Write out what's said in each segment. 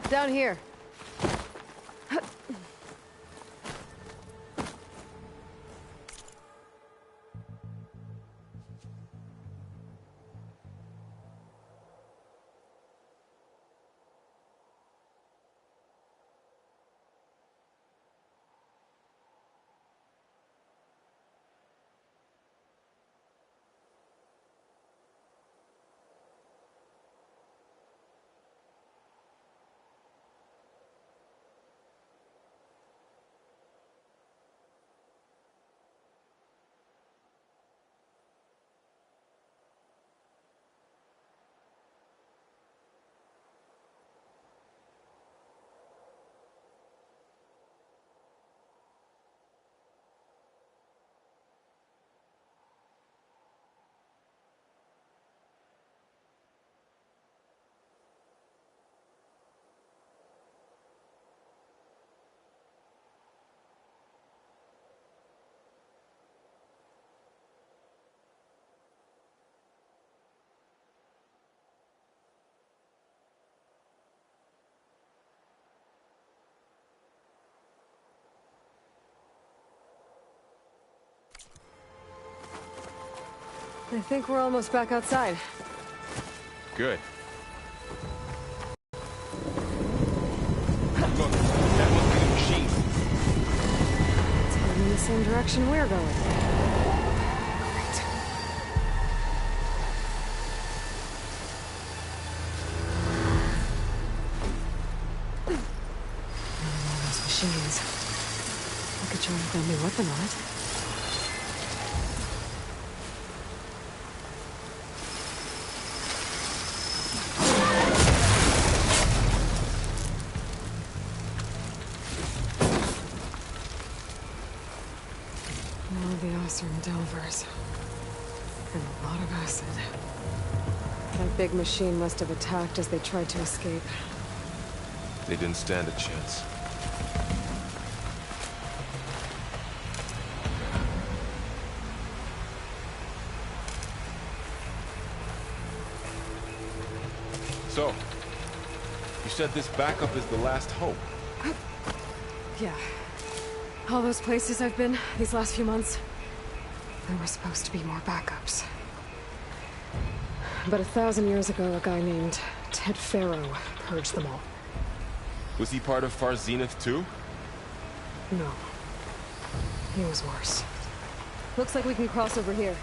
Down here. I think we're almost back outside. Good. Look, that must be the machine. It's heading in the same direction we're going. Great. All those machines. I could try with a new weapon on it. Oseram Delvers. And a lot of acid. That big machine must have attacked as they tried to escape. They didn't stand a chance. So, you said this backup is the last hope? Yeah. All those places I've been these last few months, there were supposed to be more backups. But 1,000 years ago, a guy named Ted Faro purged them all. Was he part of Far Zenith too? No. He was worse. Looks like we can cross over here.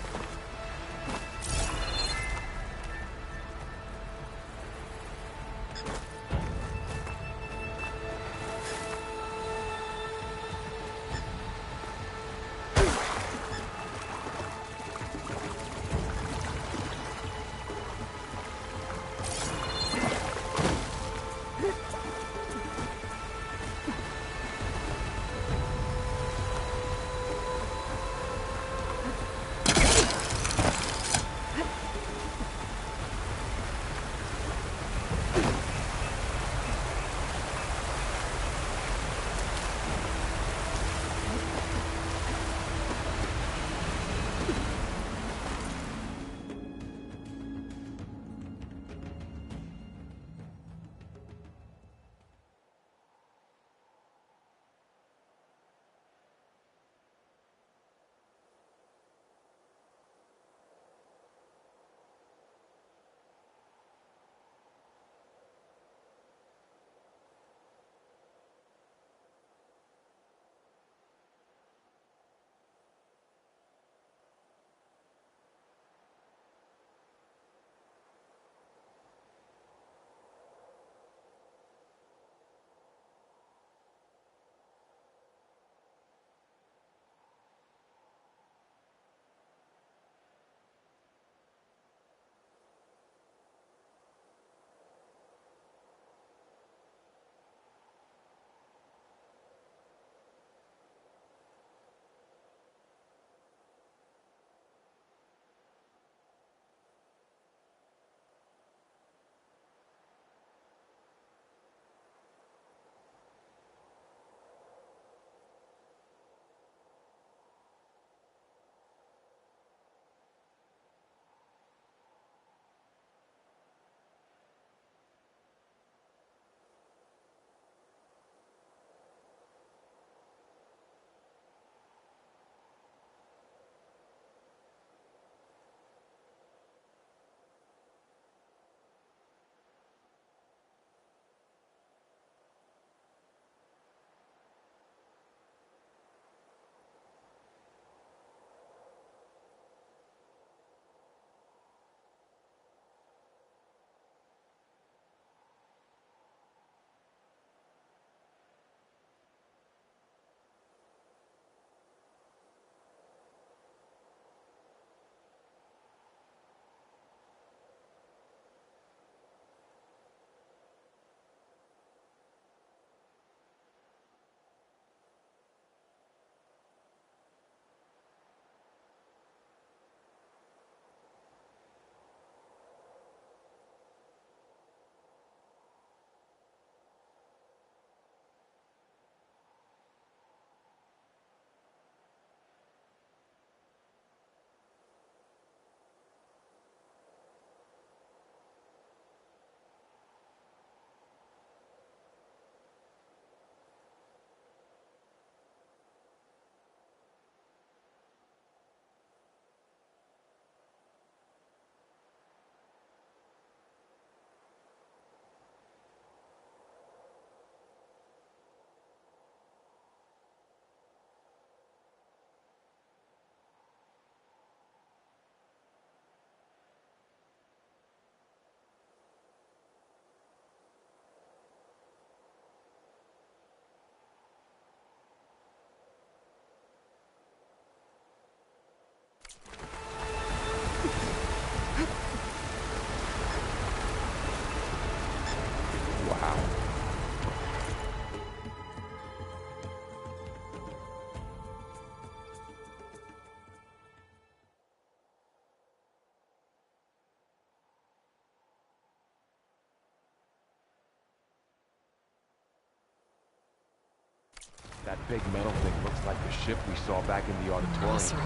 That big metal thing looks like the ship we saw back in the auditorium. Awesome.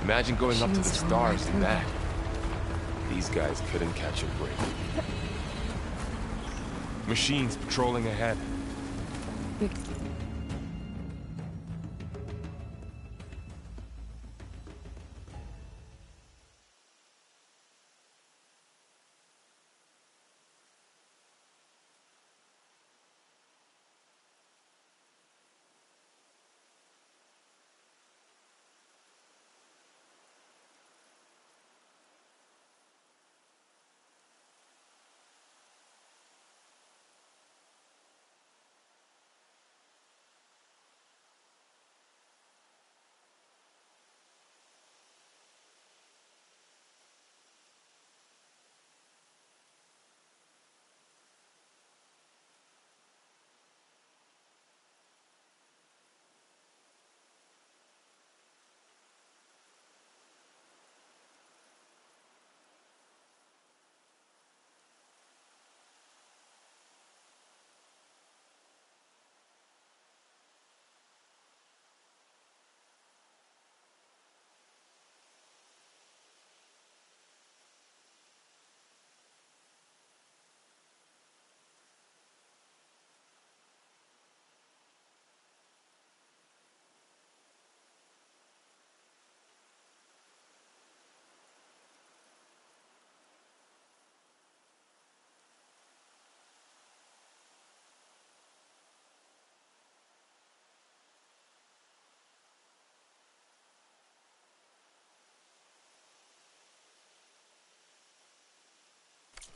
Imagine going up to the Machines torn stars right in through that. These guys couldn't catch a break. Machines patrolling ahead. Big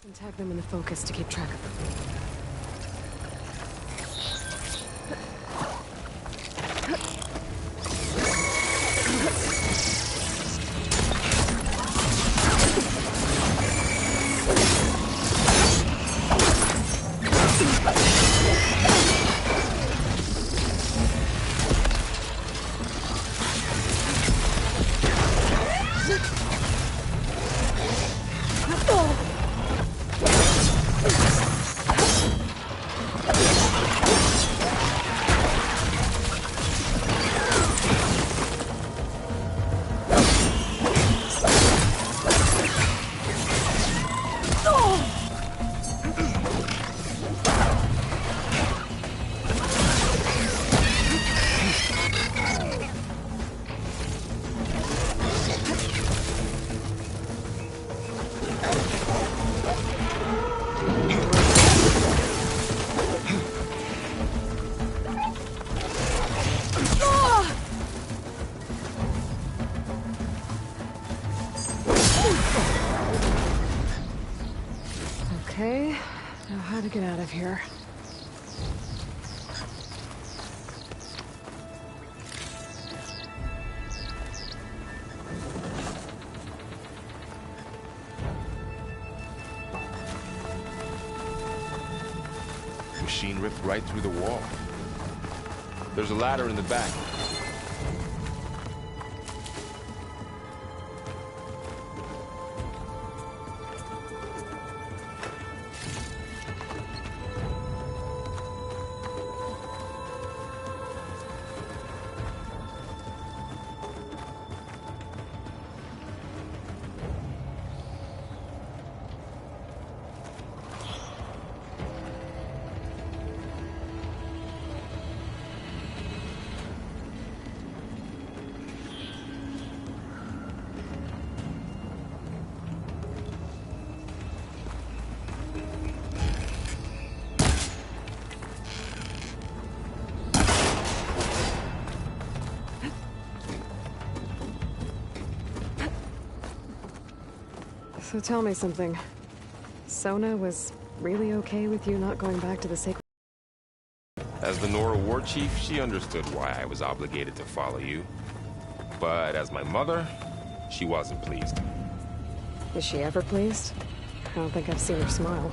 and tag them in the focus to keep track of them. Okay, now how to get out of here. Machine ripped right through the wall. There's a ladder in the back. So tell me something. Sona was really okay with you not going back to the Sacred... As the Nora war chief, she understood why I was obligated to follow you. But as my mother, she wasn't pleased. Is she ever pleased? I don't think I've seen her smile.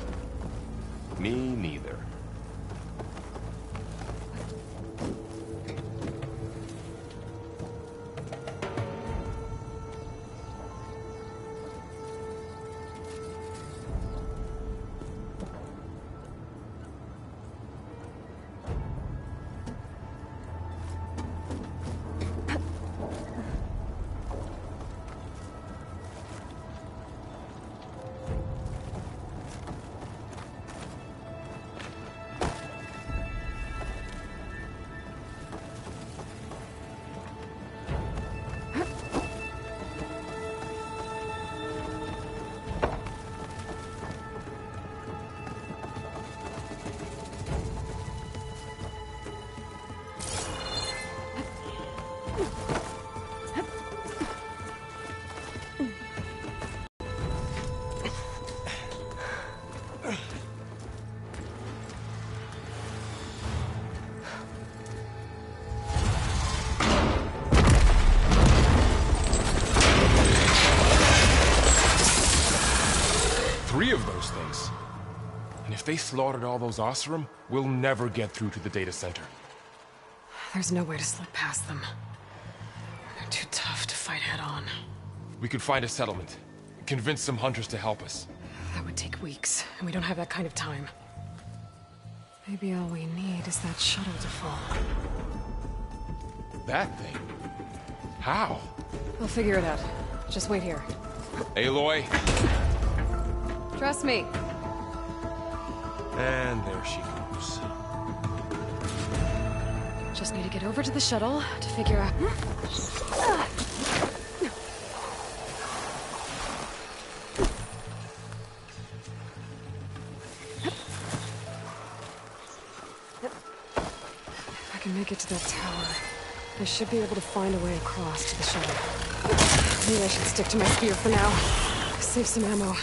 Me neither. 3 of those things. And if they slaughtered all those Oseram, we'll never get through to the data center. There's no way to slip past them. They're too tough to fight head-on. We could find a settlement. Convince some hunters to help us. That would take weeks, and we don't have that kind of time. Maybe all we need is that shuttle to fall. That thing? How? We'll figure it out. Just wait here. Aloy. Trust me. And there she goes. Just need to get over to the shuttle to figure out... If I can make it to that tower, I should be able to find a way across to the shuttle. Maybe I should stick to my spear for now. Save some ammo.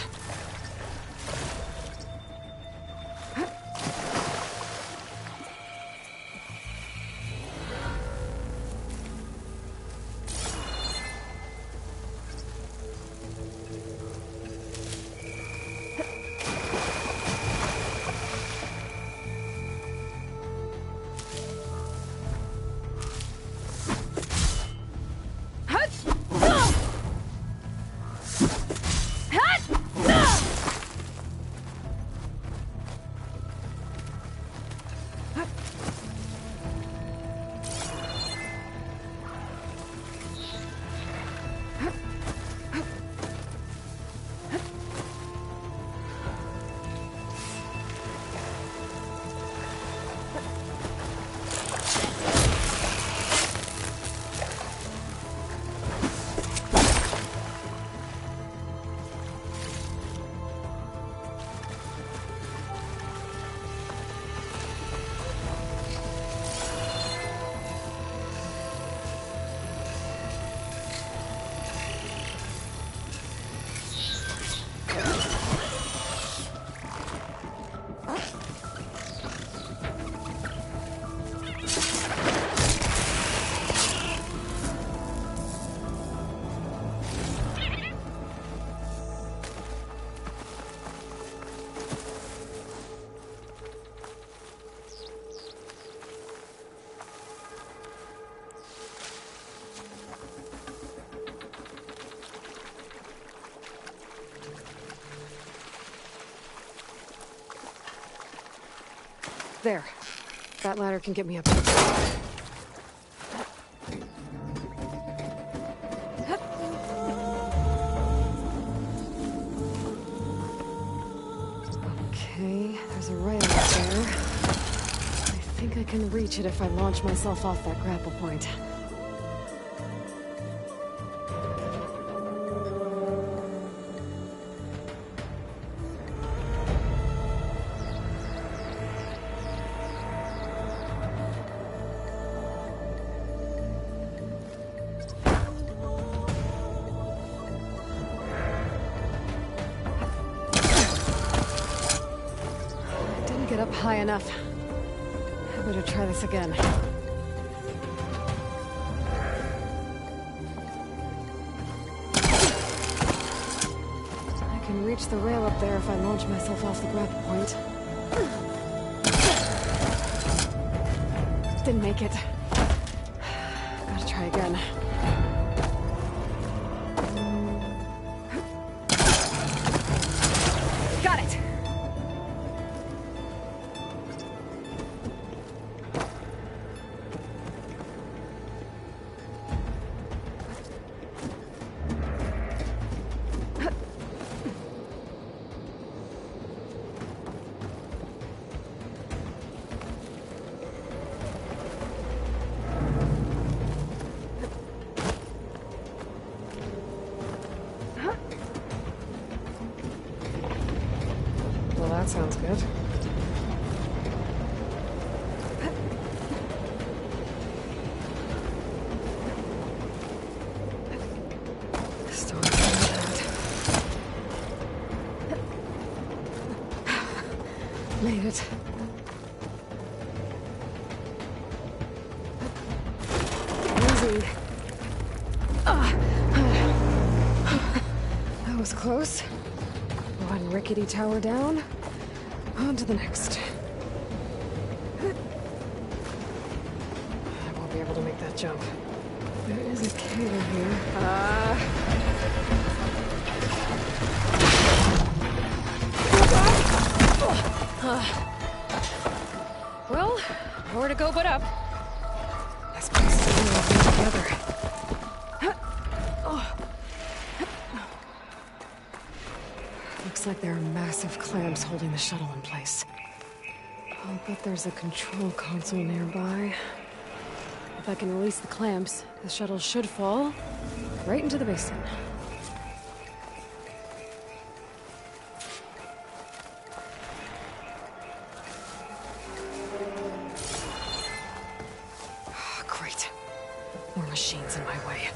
There. That ladder can get me up. Okay, there's a rail up there. I think I can reach it if I launch myself off that grapple point. Up high enough. I better try this again. I can reach the rail up there if I launch myself off the grapple point. Didn't make it. Gotta try again. Got it! That sounds good. Still not that. Made it. Easy. That was close. One rickety tower down. On to the next. I won't be able to make that jump. There is a cable here. Well, nowhere to go but up. This place is really all together. Looks like there are massive clamps holding the shuttle in place. I'll bet there's a control console nearby. If I can release the clamps, the shuttle should fall right into the basin. Great. More machines in my way.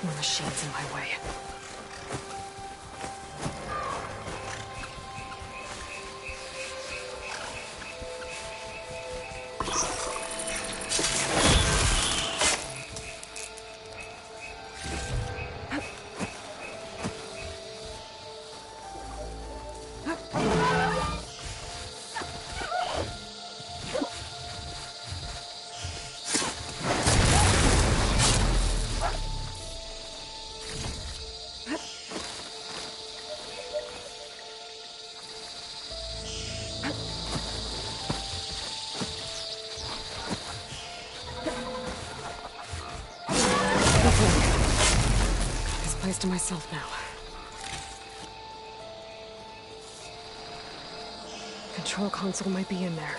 More machines in my way. To myself now. Control console might be in there.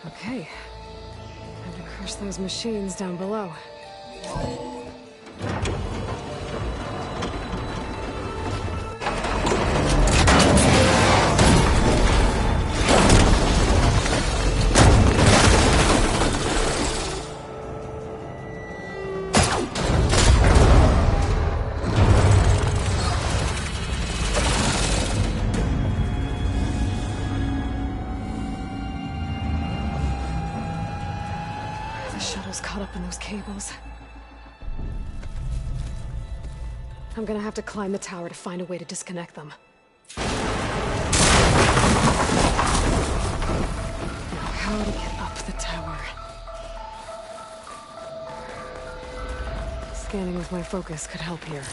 Okay. Time to crush those machines down below. Caught up in those cables. I'm gonna have to climb the tower to find a way to disconnect them. Now, how to get up the tower? Scanning with my focus could help here.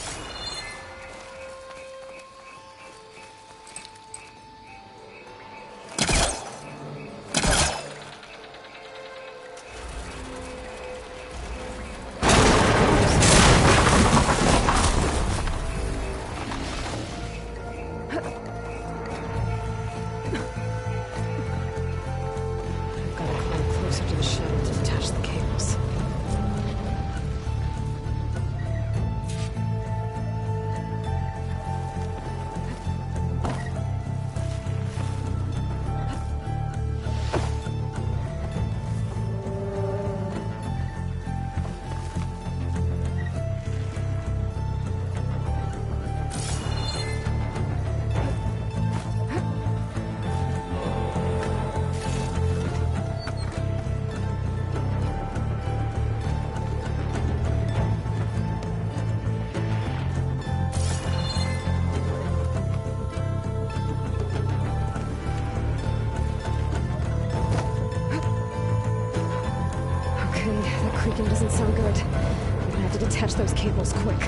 to detach those cables quick.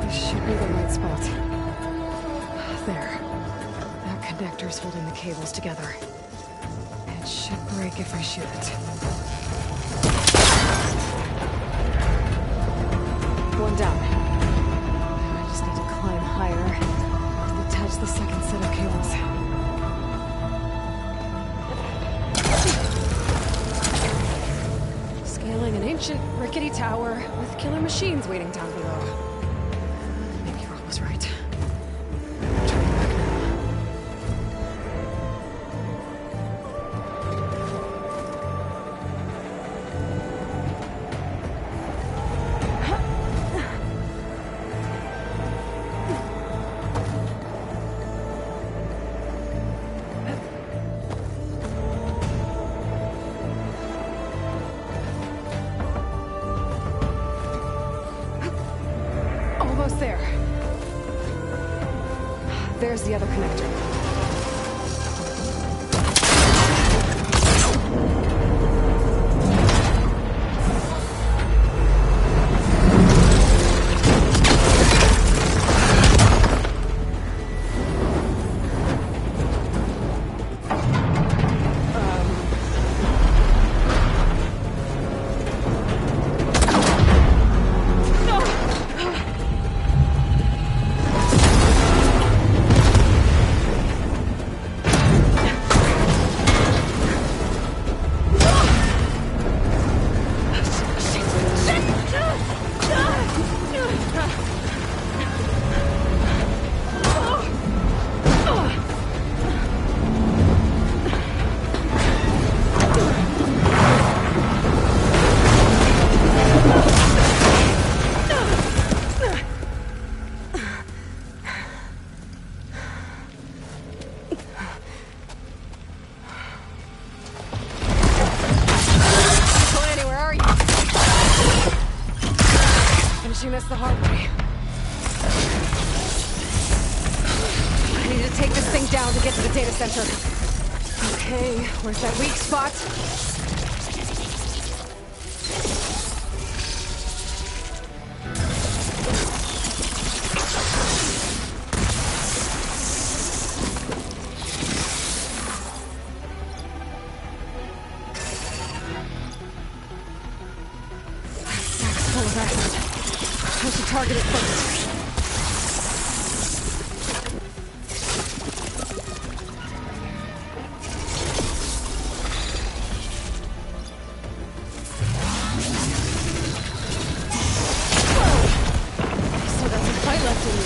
This should be the right spot. There. That connector's holding the cables together. It should break if I shoot it. One down. I just need to climb higher to detach the second set of cables. Scaling an ancient, rickety tower with killer machines waiting down below. Maybe Rob was right. Turning back now. Almost there. There's the other connector. You missed the hard way. I need to take this thing down to get to the data center. Okay, where's that weak spot? Sack's full of acid. I should target it first. So that's a fight left in me.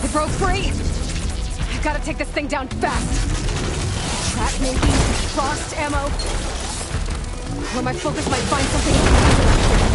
It broke free! I gotta take this thing down fast! Trap maybe? Frost ammo? Where my focus might find something...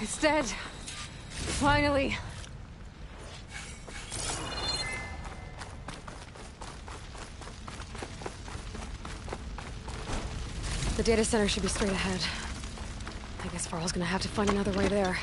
It's dead. Finally. The data center should be straight ahead. I guess Varl's gonna have to find another way there.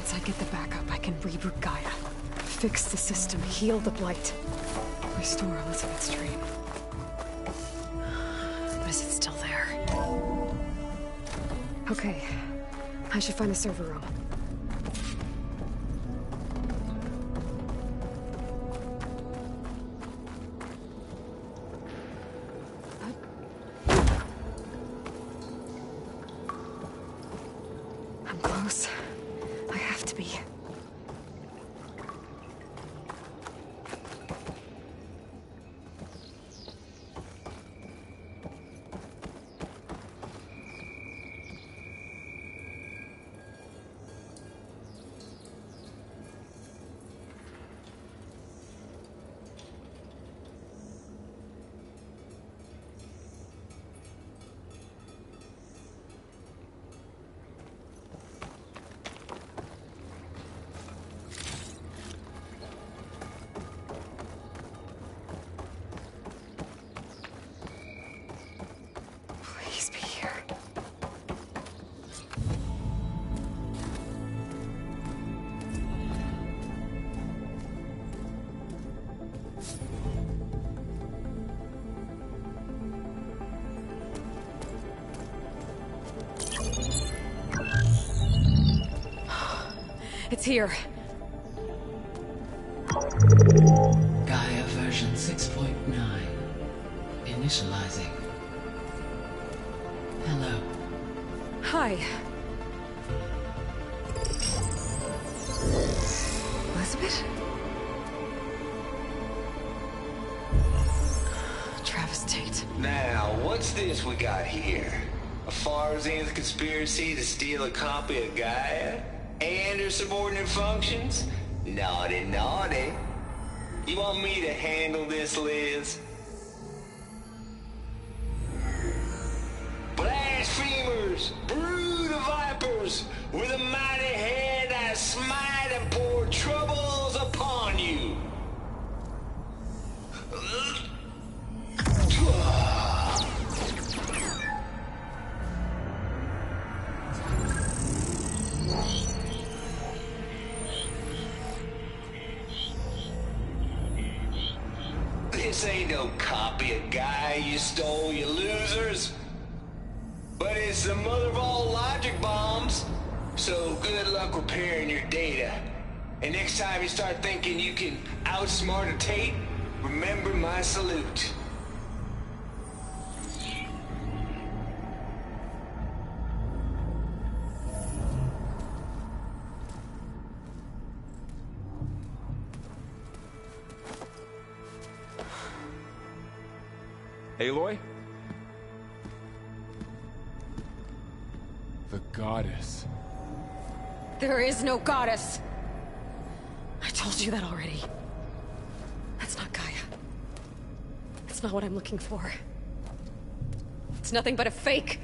Once I get the backup, I can reboot Gaia. Fix the system, heal the Blight. Restore Elizabeth's dream. But is it still there? Okay. I should find the server room. I'm close. I have to be. Please be here. It's here. Gaia version 6.9. Initializing. Hello. Hi. Elizabeth? Travis Tate. Now, what's this we got here? A Farzan's conspiracy to steal a copy of Gaia? And her subordinate functions? Naughty, naughty. You want me to handle this, Liz? Blasphemers! Brood of vipers! With a mighty hand I smite and pour troubles upon you! This ain't no copy of Gaia you stole, you losers. But it's the mother of all logic bombs. So good luck repairing your data. And next time you start thinking you can outsmart a Tate, remember my salute. Aloy? The goddess. There is no goddess. I told you that already. That's not Gaia. It's not what I'm looking for. It's nothing but a fake.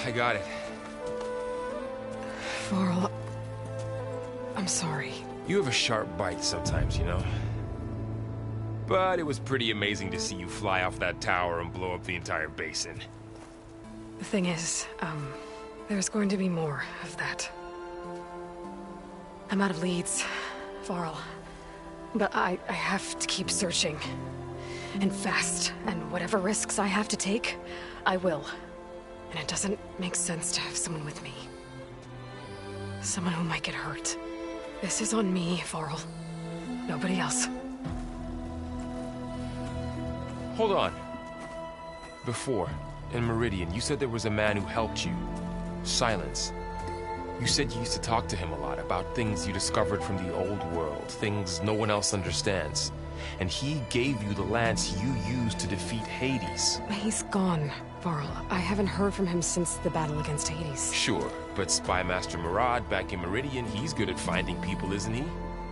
I got it. Varl, I'm sorry. You have a sharp bite sometimes, you know? But it was pretty amazing to see you fly off that tower and blow up the entire basin. The thing is, there's going to be more of that. I'm out of leads, Varl. But I have to keep searching. And fast. And whatever risks I have to take, I will. And it doesn't make sense to have someone with me. Someone who might get hurt. This is on me, Varl. Nobody else. Hold on. Before, in Meridian, you said there was a man who helped you. Silence. You said you used to talk to him a lot about things you discovered from the old world, things no one else understands. and he gave you the lance you used to defeat Hades. He's gone, Varl. I haven't heard from him since the battle against Hades. Sure, but Spy Master Murad back in Meridian, he's good at finding people, isn't he?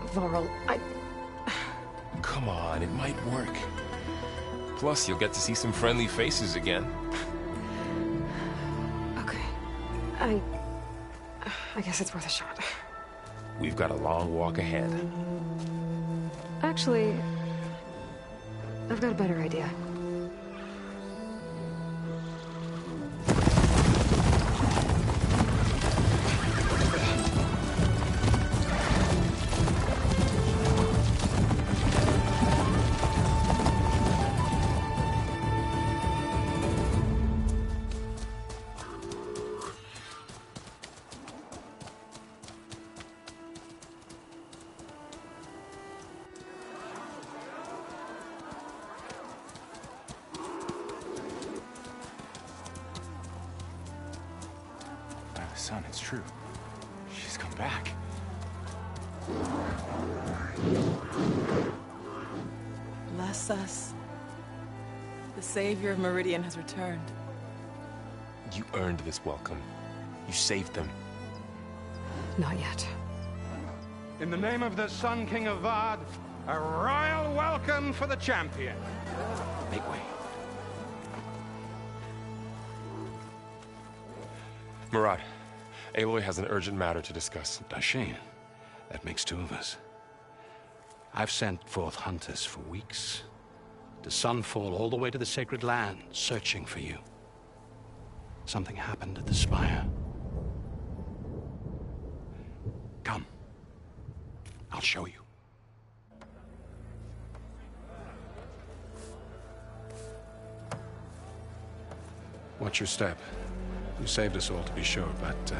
Varl, Come on, it might work. Plus, you'll get to see some friendly faces again. Okay. I guess it's worth a shot. We've got a long walk ahead. Actually, I've got a better idea. Son, it's true. She's come back. Bless us. The Savior of Meridian has returned. You earned this welcome. You saved them. Not yet. In the name of the Sun King of Vard, a royal welcome for the champion. Make way. Murad, Aloy has an urgent matter to discuss. Dashane, that makes two of us. I've sent forth hunters for weeks, to Sunfall all the way to the Sacred Land, searching for you. Something happened at the Spire. Come. I'll show you. Watch your step. You saved us all, to be sure, but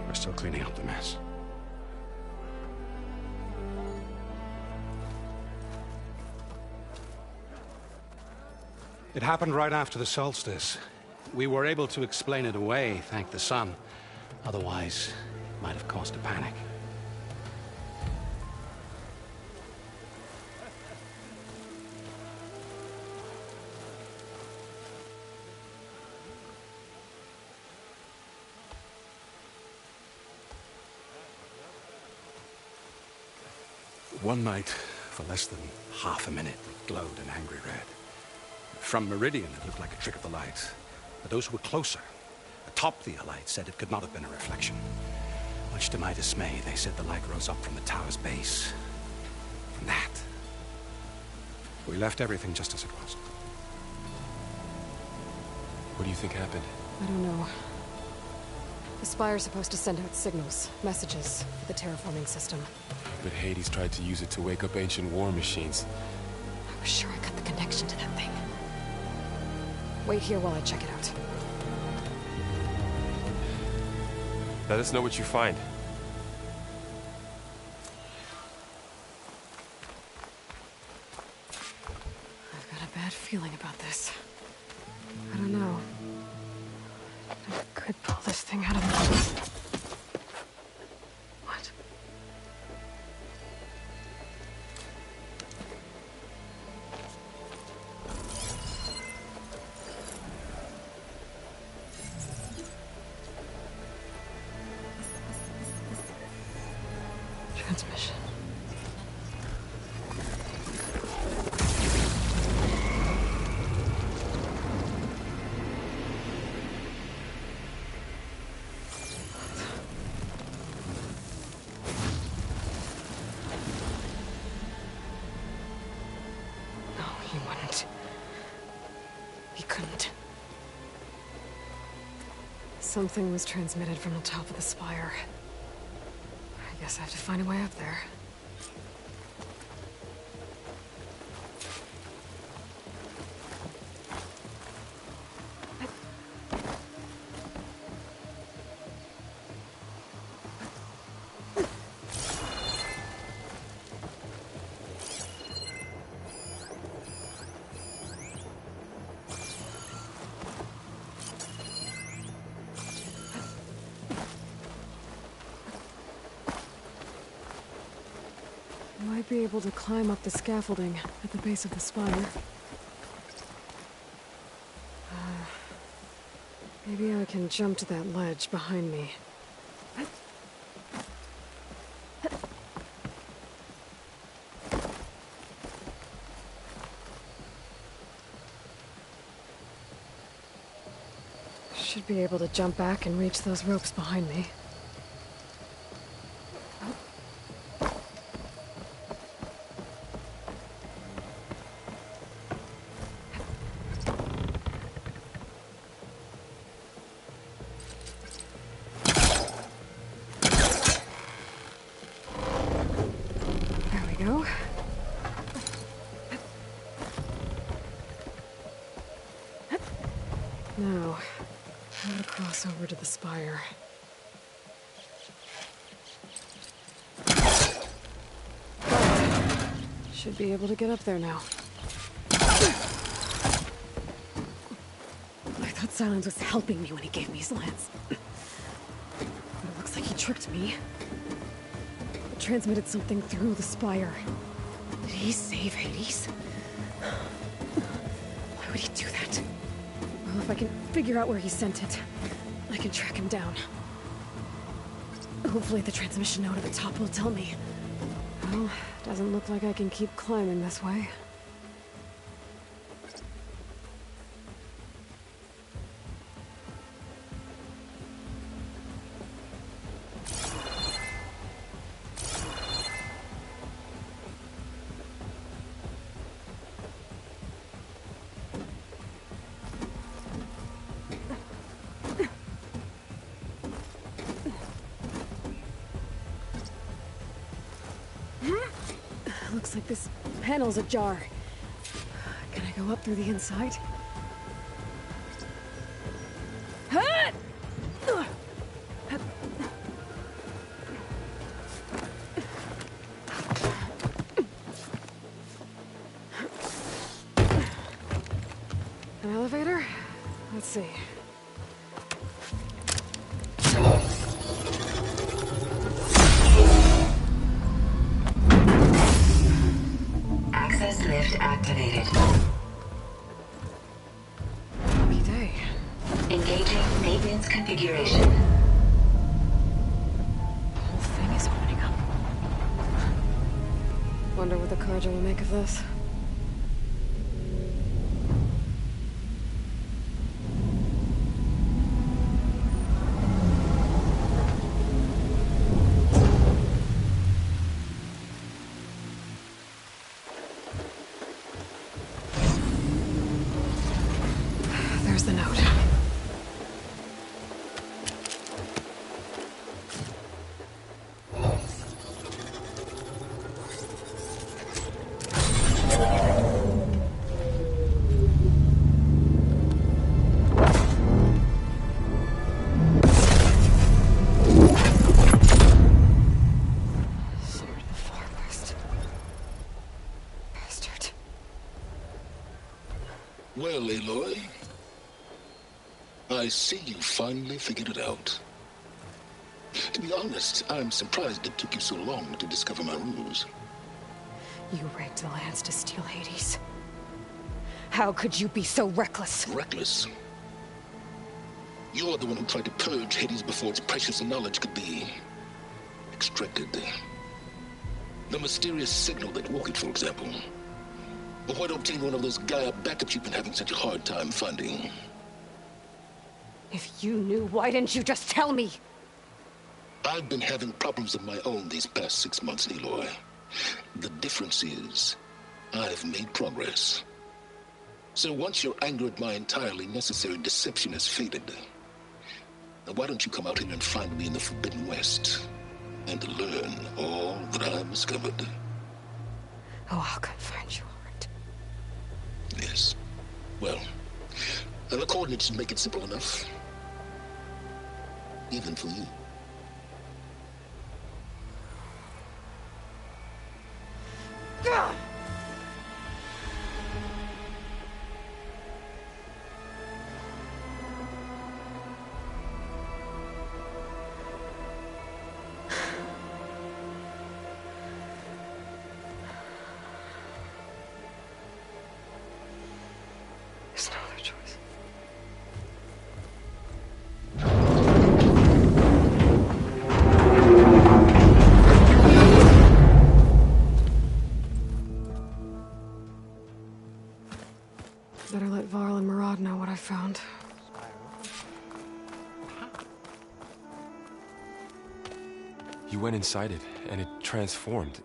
we're still cleaning up the mess. It happened right after the solstice. We were able to explain it away, thank the sun. Otherwise, it might have caused a panic. One night, for less than half a minute, it glowed an angry red. From Meridian, it looked like a trick of the light. But those who were closer, atop the light, said it could not have been a reflection. Much to my dismay, they said the light rose up from the tower's base. From that, we left everything just as it was. What do you think happened? I don't know. The Spire's supposed to send out signals, messages, for the terraforming system. But Hades tried to use it to wake up ancient war machines. I was sure I cut the connection to that thing. Wait here while I check it out. Let us know what you find. I've got a bad feeling about this. I don't know. I could pull this thing out of the... What? Transmission. No, he wouldn't. He couldn't. Something was transmitted from the top of the spire. I guess I have to find a way up there. be able to climb up the scaffolding at the base of the spire. Maybe I can jump to that ledge behind me. Should be able to jump back and reach those ropes behind me. There we go. Now, how to cross over to the spire. Should be able to get up there now. I thought Silence was helping me when he gave me his lance. But it looks like he tricked me. It transmitted something through the spire. Did he save Hades? Why would he do that? Well, if I can figure out where he sent it, I can track him down. Hopefully the transmission node at the top will tell me. Well, doesn't look like I can keep climbing this way. Looks like this panel's ajar. Can I go up through the inside? An elevator? Let's see. Access lift activated. Lucky day. Engaging maintenance configuration. The whole thing is opening up. Wonder what the Carja will make of this. There's the note. Sword of the Forest. Bastard. Well, Aloy, I see you finally figured it out. To be honest, I'm surprised it took you so long to discover my ruse. You rigged the lance to steal Hades. How could you be so reckless? Reckless? You're the one who tried to purge Hades before its precious knowledge could be extracted. The mysterious signal that woke it, for example. Or why to obtain one of those Gaia backups you've been having such a hard time finding. If you knew, why didn't you just tell me? I've been having problems of my own these past 6 months, Aloy. The difference is, I've made progress. So once your anger at my entirely necessary deception has faded, now why don't you come out here and find me in the Forbidden West, and learn all that I've discovered? Oh, I'll come find you, all right. Yes. Well, the coordinates should make it simple enough. Even for you. Ugh! Better let Varl and Murad know what I found. You went inside it, and it transformed.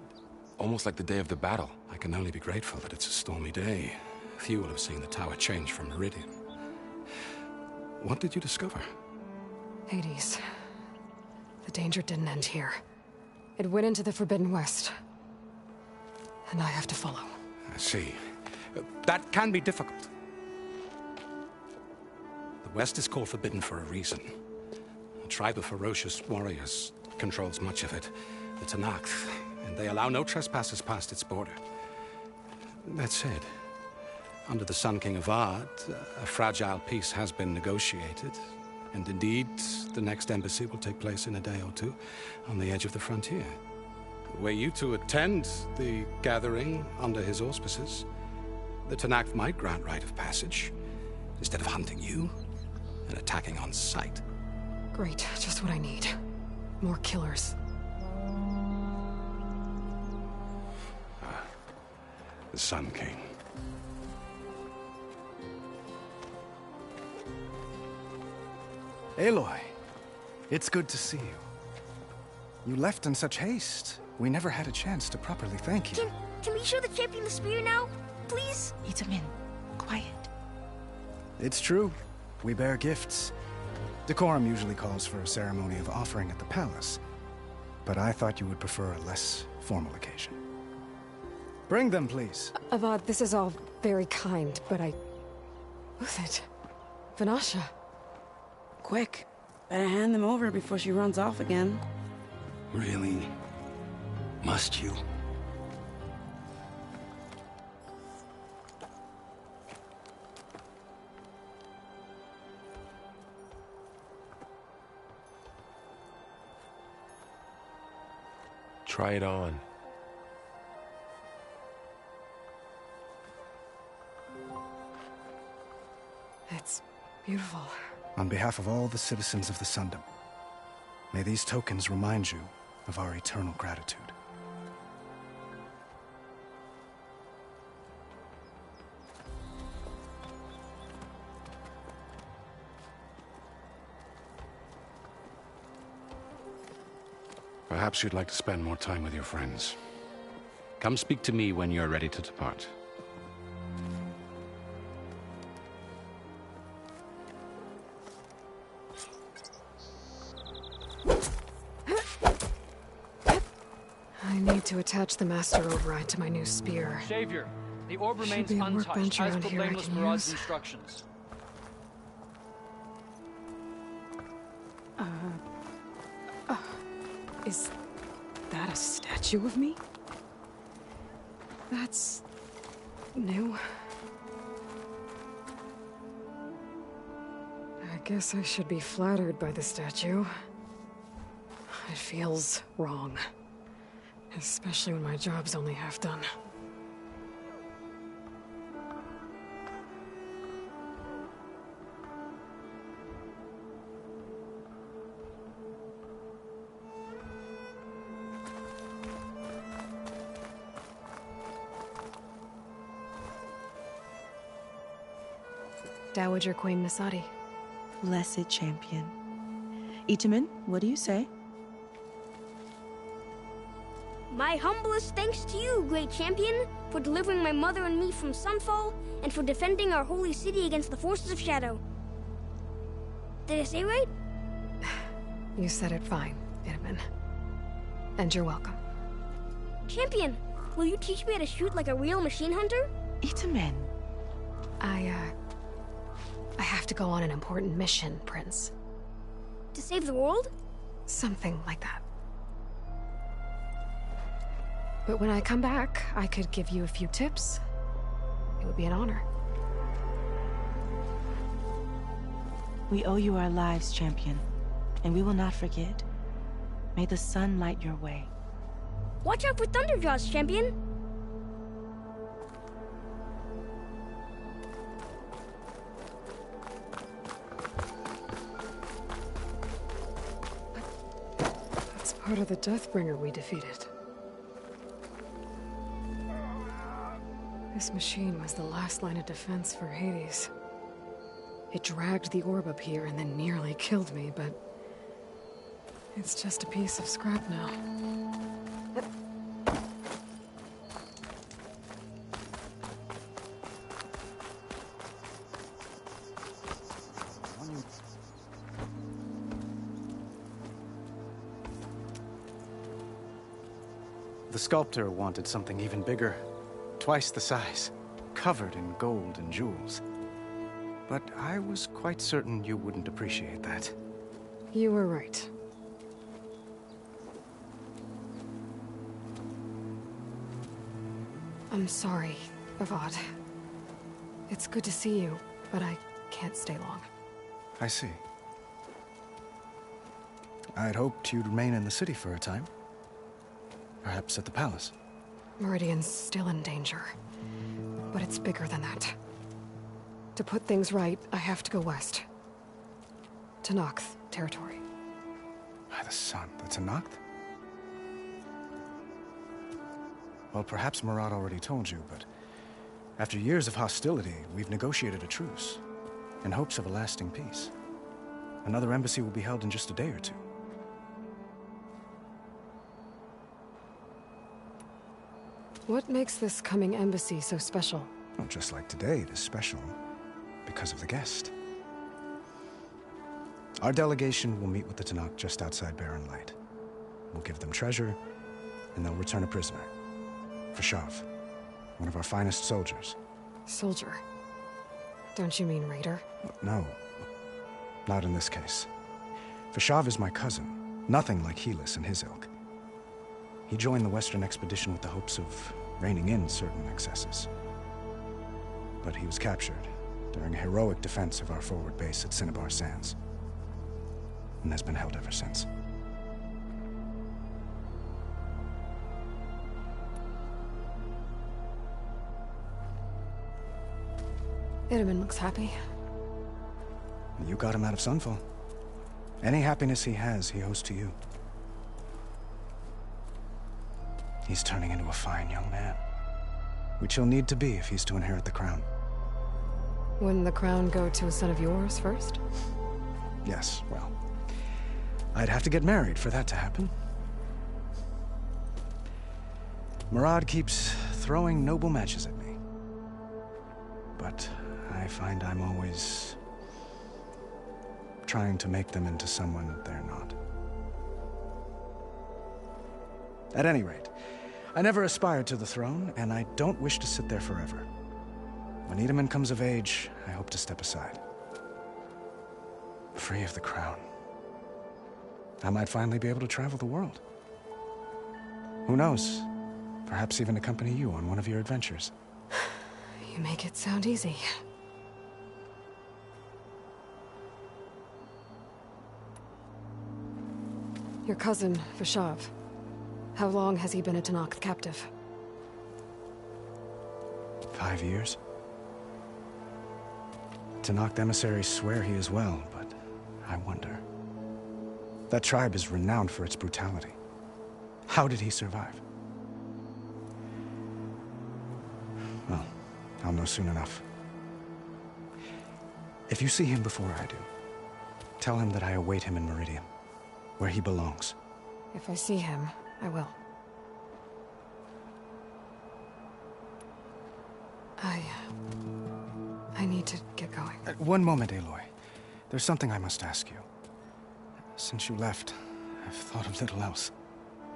Almost like the day of the battle. I can only be grateful that it's a stormy day. Few will have seen the tower change from Meridian. What did you discover? Hades. The danger didn't end here. It went into the Forbidden West. And I have to follow. I see. That can be difficult. The West is called Forbidden for a reason. A tribe of ferocious warriors controls much of it. The Tenakth, and they allow no trespassers past its border. That said, under the Sun King Avad, a fragile peace has been negotiated. And indeed, the next embassy will take place in a day or two on the edge of the frontier. Were you to attend the gathering under his auspices, the Tenakth might grant right of passage, instead of hunting you and attacking on sight. Great, just what I need. More killers. The Sun King. Aloy, it's good to see you. You left in such haste. We never had a chance to properly thank you. Can we show the champion the spear now? Please? Itamen, quiet. It's true. We bear gifts. Decorum usually calls for a ceremony of offering at the palace. But I thought you would prefer a less formal occasion. Bring them, please. Avad, this is all very kind, but Who's it? Vanasha. Quick. Better hand them over before she runs off again. Really? Must you? Try it on. It's beautiful. On behalf of all the citizens of the Sundom, may these tokens remind you of our eternal gratitude. Perhaps you'd like to spend more time with your friends. Come speak to me when you're ready to depart. I need to attach the Master Override to my new spear. Savior, the orb remains Should be a untouched, workbench as around per here I Blameless can Murad's use. instructions. Is that a statue of me? That's new. I guess I should be flattered by the statue. It feels wrong. Especially when my job's only half done. Dowager Queen Nasadi. Blessed champion. Itamen, what do you say? My humblest thanks to you, great champion, for delivering my mother and me from Sunfall, and for defending our holy city against the forces of Shadow. Did I say right? You said it fine, Itamen. And you're welcome. Champion, will you teach me how to shoot like a real machine hunter? Itamen. I have to go on an important mission, Prince. To save the world? Something like that. But when I come back, I could give you a few tips. It would be an honor. We owe you our lives, champion, and we will not forget. May the sun light your way. Watch out for Thunderjaws, champion! That's part of the Deathbringer we defeated. This machine was the last line of defense for Hades. It dragged the orb up here and then nearly killed me, but... it's just a piece of scrap now. The sculptor wanted something even bigger. Twice the size. Covered in gold and jewels. But I was quite certain you wouldn't appreciate that. You were right. I'm sorry, Avad. It's good to see you, but I can't stay long. I see. I'd hoped you'd remain in the city for a time. Perhaps at the palace. Meridian's still in danger. But it's bigger than that. To put things right, I have to go west. To Noct territory. By the sun, that's a Noct? Well, perhaps Murad already told you, but after years of hostility, we've negotiated a truce, in hopes of a lasting peace. Another embassy will be held in just a day or two. What makes this coming embassy so special? Well, just like today, it is special because of the guest. Our delegation will meet with the Tenakth just outside Barren Light. We'll give them treasure, and they'll return a prisoner. Fashav, one of our finest soldiers. Soldier? Don't you mean raider? No, not in this case. Fashav is my cousin, nothing like Helis and his ilk. He joined the Western expedition with the hopes of reining in certain excesses. But he was captured during a heroic defense of our forward base at Cinnabar Sands, and has been held ever since. Itamen looks happy. You got him out of Sunfall. Any happiness he has, he owes to you. He's turning into a fine young man, which he'll need to be if he's to inherit the crown. Wouldn't the crown go to a son of yours first? Yes, well, I'd have to get married for that to happen. Murad keeps throwing noble matches at me. But I find I'm always trying to make them into someone they're not. At any rate, I never aspired to the throne, and I don't wish to sit there forever. When Itamen comes of age, I hope to step aside. Free of the crown. I might finally be able to travel the world. Who knows? Perhaps even accompany you on one of your adventures. You make it sound easy. Your cousin, Fashav. How long has he been a Tenakth captive? 5 years. Tenakth emissaries swear he is well, but I wonder. That tribe is renowned for its brutality. How did he survive? Well, I'll know soon enough. If you see him before I do, tell him that I await him in Meridian, where he belongs. If I see him, I will. I need to get going. One moment, Aloy. There's something I must ask you. Since you left, I've thought of little else.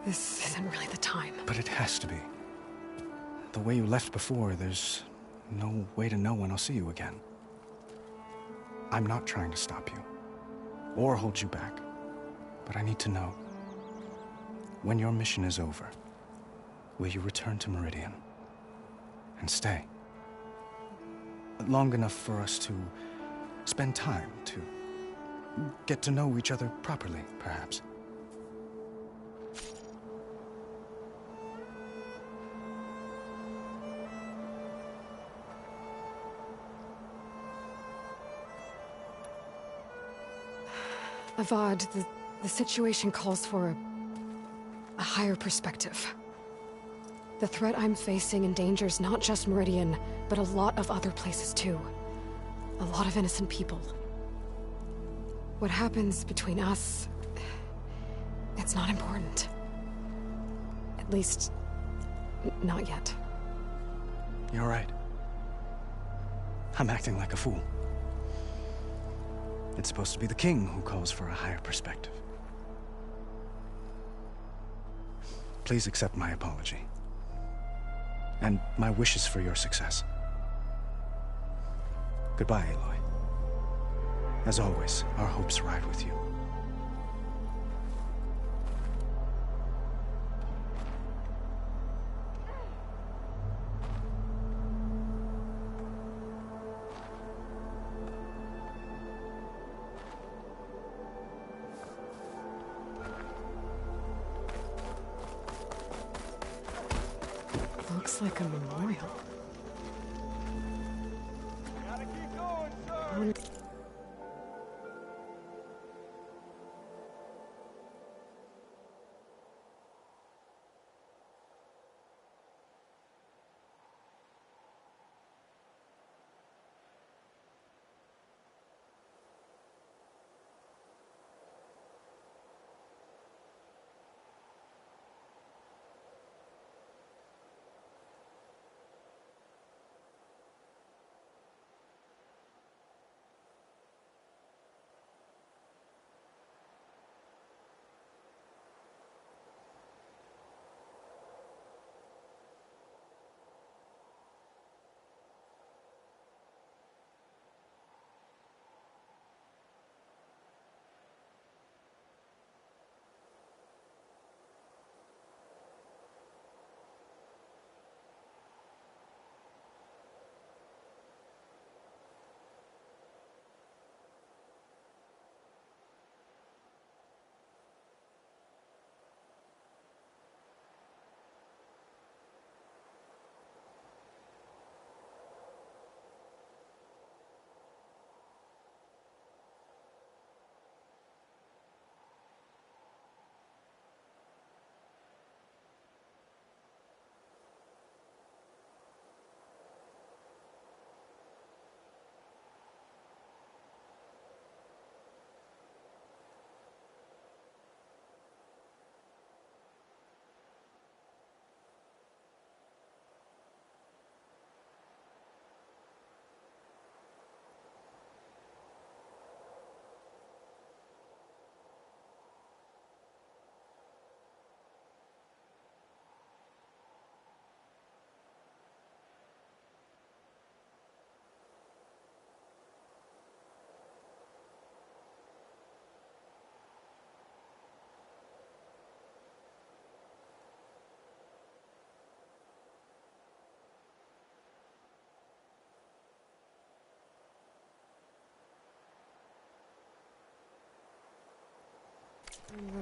This isn't really the time. But it has to be. The way you left before, there's no way to know when I'll see you again. I'm not trying to stop you, or hold you back. But I need to know, when your mission is over, will you return to Meridian? And stay? Long enough for us to spend time, to get to know each other properly, perhaps. Avad, the situation calls for a higher perspective. The threat I'm facing endangers not just Meridian, but a lot of other places too. A lot of innocent people. What happens between us... it's not important. At least... not yet. You're right. I'm acting like a fool. It's supposed to be the king who calls for a higher perspective. Please accept my apology. And my wishes for your success. Goodbye, Aloy. As always, our hopes ride with you. Looks like a memorial.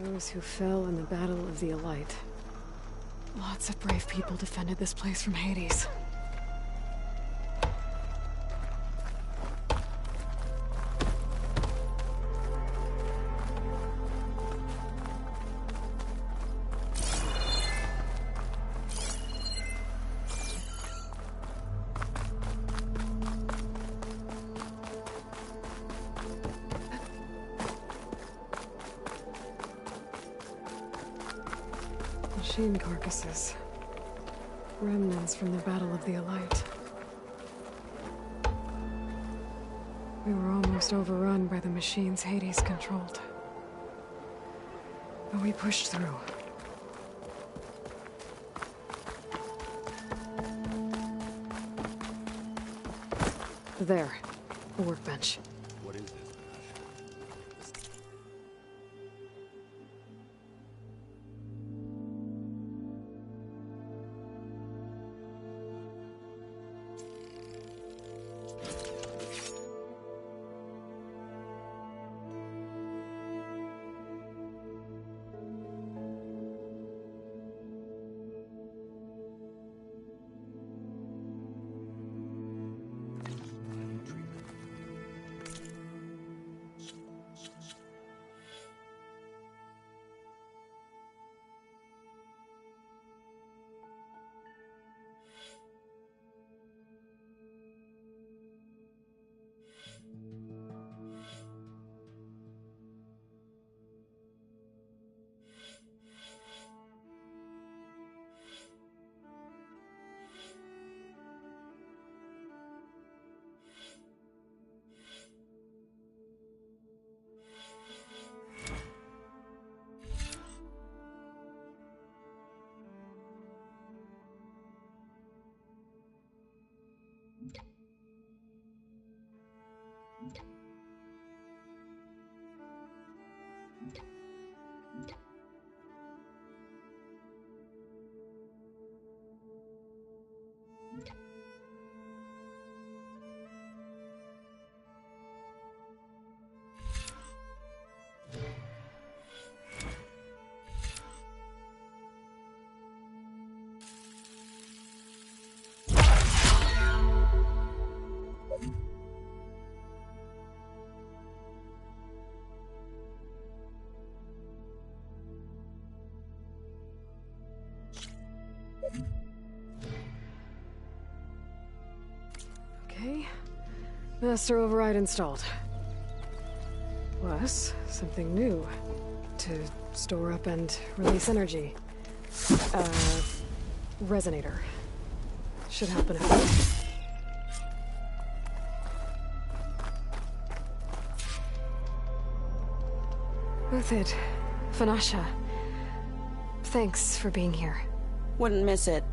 Those who fell in the Battle of the Elite. Lots of brave people defended this place from Hades. Machine carcasses. Remnants from the Battle of the Elite. We were almost overrun by the machines Hades controlled. But we pushed through. There. A workbench. What is this? Okay. Master override installed. Plus, something new. To store up and release energy. Resonator. Should happen now. Uthid, Vanasha. Thanks for being here. Wouldn't miss it.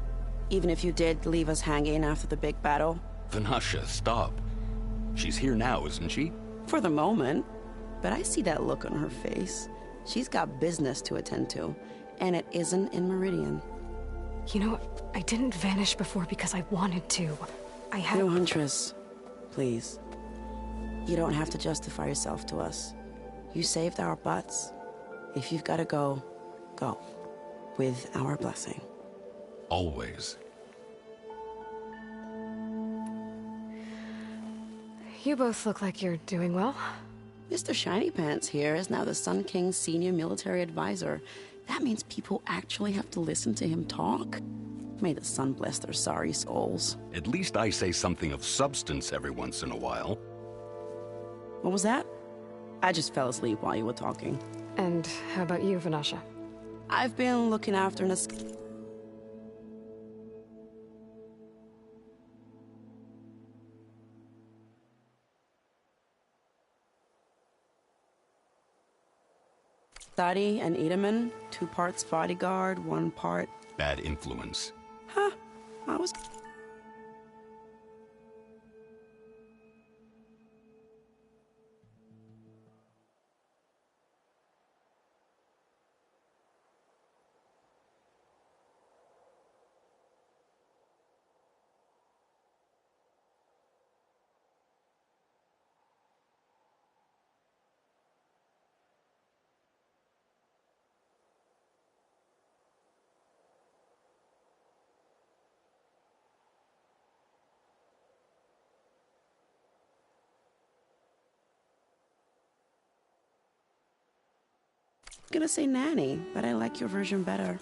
Even if you did leave us hanging after the big battle. Vanasha, stop. She's here now, isn't she? For the moment. But I see that look on her face. She's got business to attend to. And it isn't in Meridian. You know, I didn't vanish before because I wanted to. I had— No, Huntress. Please. You don't have to justify yourself to us. You saved our butts. If you've got to go, go. With our blessing. Always. You both look like you're doing well. Mr. Shiny Pants here is now the Sun King's senior military advisor. That means people actually have to listen to him talk. May the sun bless their sorry souls. At least I say something of substance every once in a while. What was that? I just fell asleep while you were talking. And how about you, Vanasha? I've been looking after an Thadi and Edaman, 2 parts bodyguard, 1 part... Bad influence. Huh. I was... gonna say nanny, but I like your version better.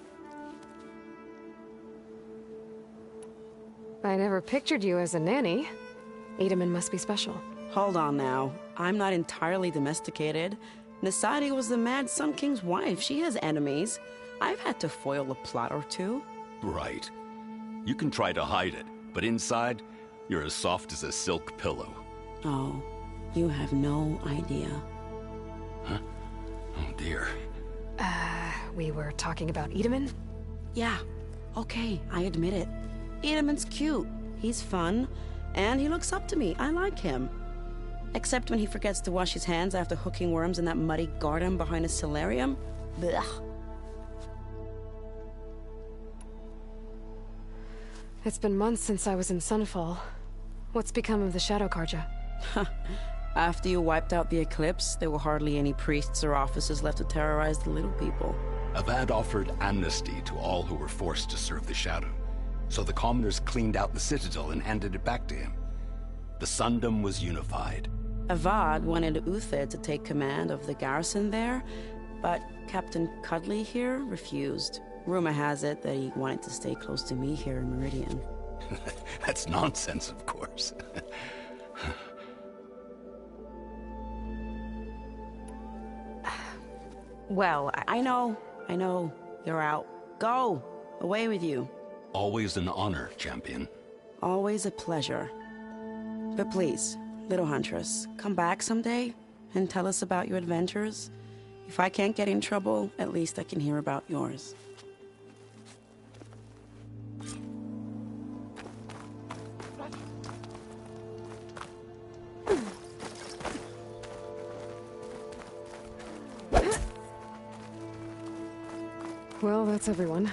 I never pictured you as a nanny. Edaman must be special. Hold on now. I'm not entirely domesticated. Nasadi was the Mad Sun King's wife. She has enemies. I've had to foil a plot or two. Right. You can try to hide it, but inside, you're as soft as a silk pillow. Oh, you have no idea. Huh? Oh dear. We were talking about Edaman? Yeah, okay, I admit it. Edaman's cute, he's fun, and he looks up to me. I like him. Except when he forgets to wash his hands after hooking worms in that muddy garden behind a solarium. Blech. It's been months since I was in Sunfall. What's become of the Shadow Carja? After you wiped out the Eclipse, there were hardly any priests or officers left to terrorize the little people. Avad offered amnesty to all who were forced to serve the Shadow. So the commoners cleaned out the Citadel and handed it back to him. The Sundom was unified. Avad wanted Uthid to take command of the garrison there, but Captain Cudley here refused. Rumor has it that he wanted to stay close to me here in Meridian. That's nonsense, of course. Well, I know. You're out. Go! Away with you. Always an honor, champion. Always a pleasure. But please, little Huntress, come back someday and tell us about your adventures. If I can't get in trouble, at least I can hear about yours. Well, that's everyone.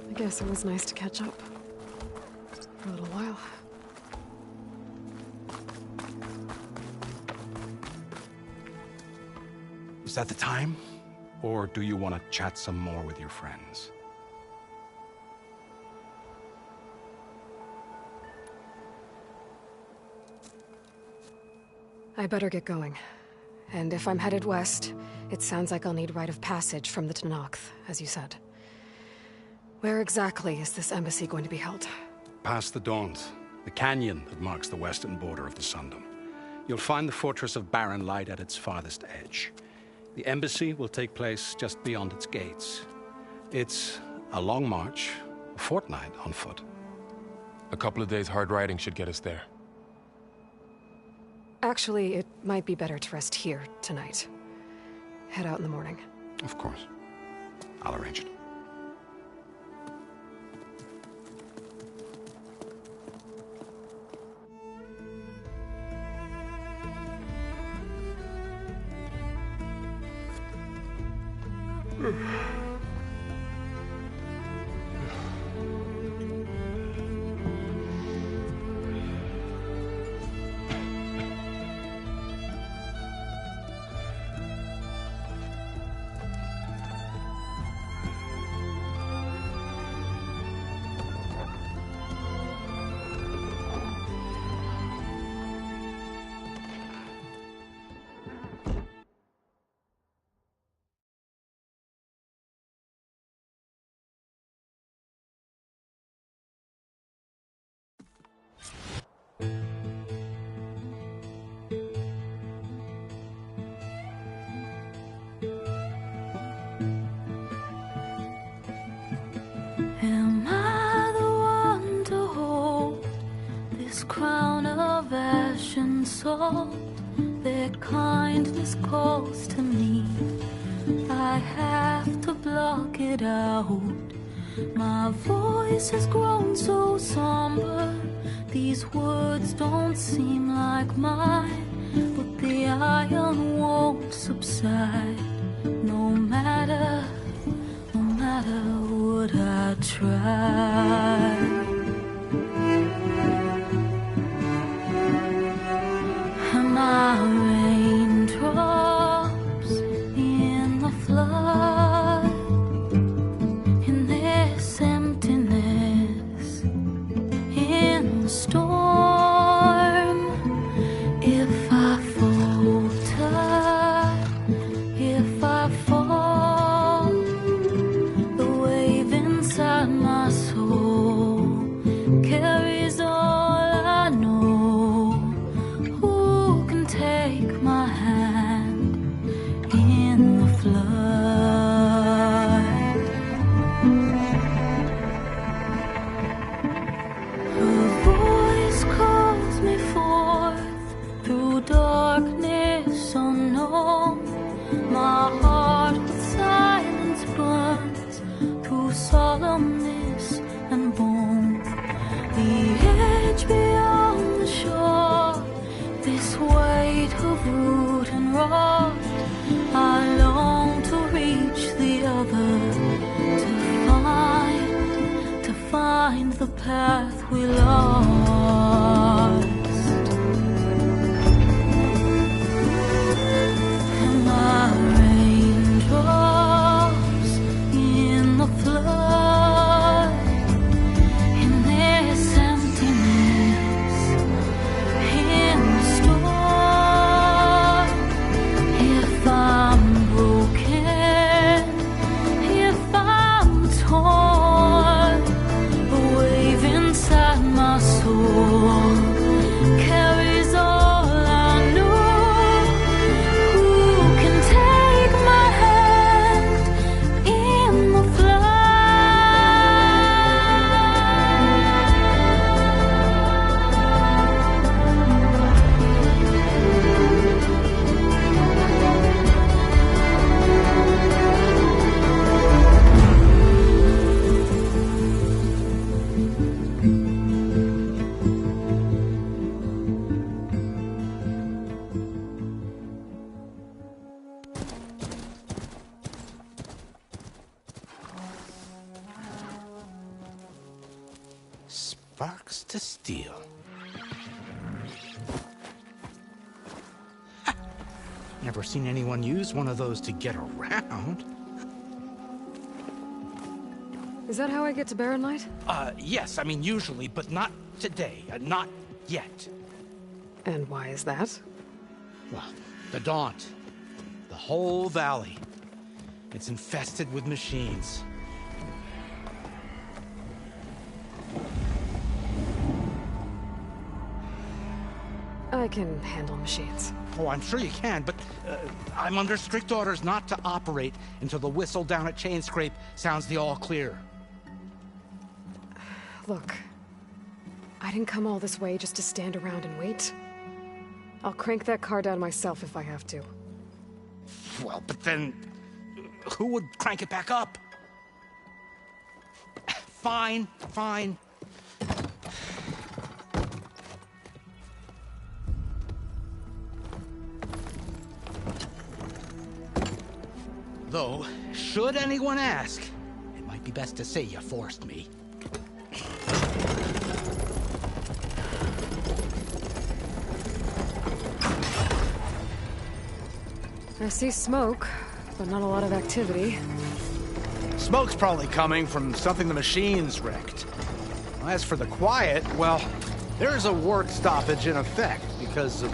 I guess it was nice to catch up. For a little while. Is that the time? Or do you want to chat some more with your friends? I better get going. And if I'm headed west, it sounds like I'll need rite of passage from the Tenakth, as you said. Where exactly is this embassy going to be held? Past the Daunt, the canyon that marks the western border of the Sundom. You'll find the fortress of Barren Light at its farthest edge. The embassy will take place just beyond its gates. It's a long march, a fortnight on foot. A couple of days hard riding should get us there. Actually, it might be better to rest here tonight. Head out in the morning. Of course. I'll arrange it. Am I the one to hold this crown of ash and salt that kindness calls to me? I have to block it out. My voice has grown so somber. These words don't seem like mine, but the iron won't subside. No matter what I try. Am I raindrops in the flood? In this emptiness, in the storm, if I falter, if I fall, the wave inside my soul carries all I know. Who can take my hand in the flood? Her voice calls me forth through darkness unknown. My heart with silence burns through solemnness and bone. The edge beyond the shore, this weight of root and rot. I long to reach the other, to find the path we lost. Am I raindrops in the flood? In this emptiness, in the storm, if I'm broken, if I'm torn, a wave inside my soul to steal. Never seen anyone use one of those to get around. Is that how I get to Barren Light? Yes, I mean usually, but not today. Not yet. And why is that? Well, the Daunt. The whole valley. It's infested with machines. I can handle machines. Oh, I'm sure you can, but I'm under strict orders not to operate until the whistle down at Chainscrape sounds the all clear. Look, I didn't come all this way just to stand around and wait. I'll crank that car down myself if I have to. Well, but then who would crank it back up? Fine, fine. Though, should anyone ask, it might be best to say you forced me. I see smoke, but not a lot of activity. Smoke's probably coming from something the machines wrecked. As for the quiet, well, there's a work stoppage in effect because of